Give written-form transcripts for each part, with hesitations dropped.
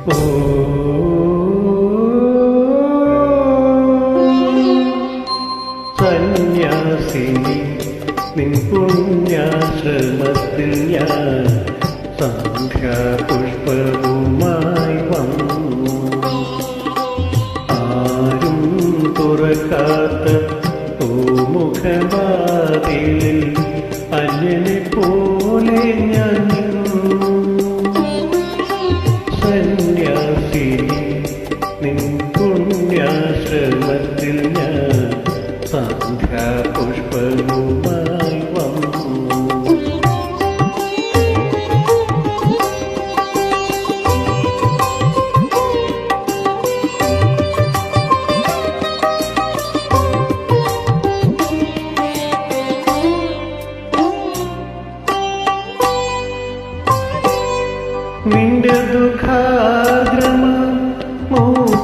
ഓ സന്യാസിനി നിൻ പുണ്യാശ്രമത്തിൽ ഞാൻ സന്ധ്യാപുഷ്പവുമായി വന്നു. ആരും തുറക്കാത്ത പൂമുഖവാതിലിൽ അന്യനെ പോലെ ഞാൻ നിന്നു. സന്യാസിനി നിൻ പുണ്യാശ്രമത്തിൽ ഞാൻ സന്ധ്യാപുഷ്പവുമായി വന്നു. നിന്റെ ദുഃഖാദ്രമ മൂകസുധാരയിൽ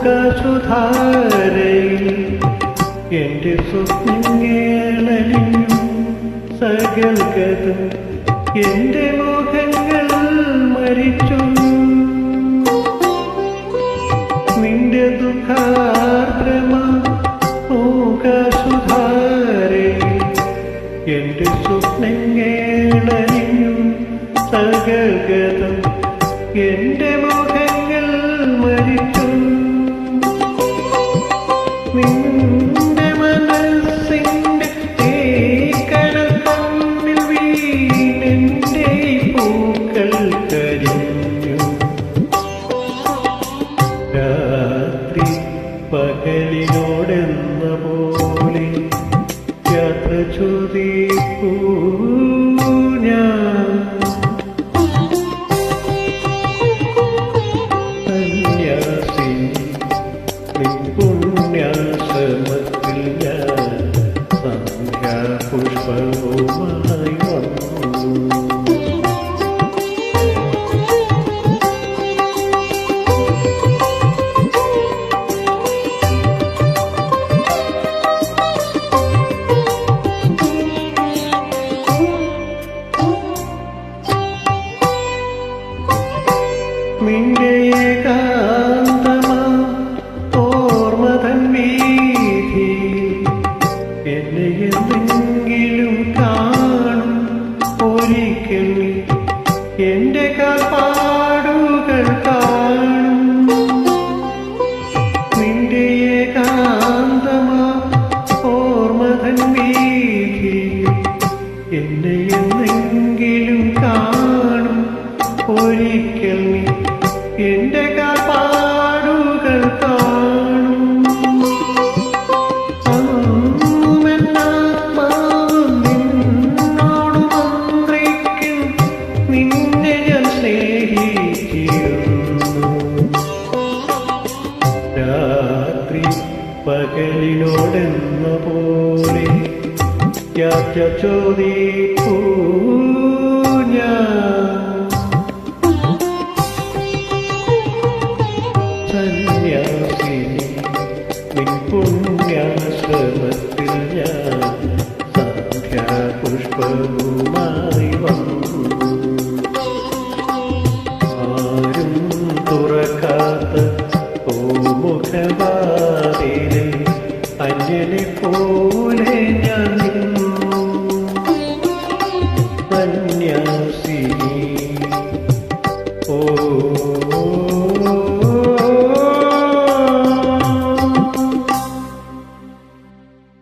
എന്റെ സ്വപ്നങ്ങളലിഞ്ഞു സകൽഗതം എന്റെ മോഹങ്ങൾ മരിച്ചു. നിന്റെ ദുഃഖാർദ്രമ മൂകസുധാരയിൽ എന്റെ സ്വപ്നങ്ങളലിഞ്ഞു സകൽഗതം എന്റെ മോഹങ്ങൾ മരിച്ചു. നിന്റെ മനസ്സിന്റെ തീക്കനൽ കണ്ണിൽ വീണെന്റെ പൂക്കൾ കരിഞ്ഞു. രാത്രി പകലിനോടെന്ന പോലെ യാത്ര ചോദിപ്പൂ ഞാൻ. പുണ്യാശ്രമത്തിൽ ഞാൻ സന്ധ്യാപുഷ്പവുമായി വന്നു. നിന്റെ ഏകാന്തമാ ഓർമ്മതൻ വീഥിയിൽ എന്നെ എന്തെങ്കിലും കാണും ഒരിക്കൽ നീ എന്റെ കാൽപ്പാടുകൾ കാണും. നിന്റെ ഏകാന്തമാ ഓർമ്മതൻ വീഥിയിൽ എന്നെ എന്തെങ്കിലും കാണും ഒരിക്കൽ നീ എന്റെ കാൽപ്പാടുകൾ കാണും. അന്നുമെന്നാത്മാവും നിന്നോട് മന്ത്രിക്കും നിന്നെ ഞാൻ സ്നേഹിച്ചിരുന്നു. രാത്രി പകലിനോടെന്ന പോലെ യാത്ര ചോദിപ്പൂ ഞാൻ. സന്യാസിനി നിൻ പുണ്യാശ്രമത്തിൽ ഞാൻ സന്ധ്യാപുഷ്പവുമായി വന്നു. ആരും തുറക്കാത്ത പൂമുഖവാതിലിൽ അന്യനെ പോലെ ഞാൻ നിന്നു. സന്യാസിനി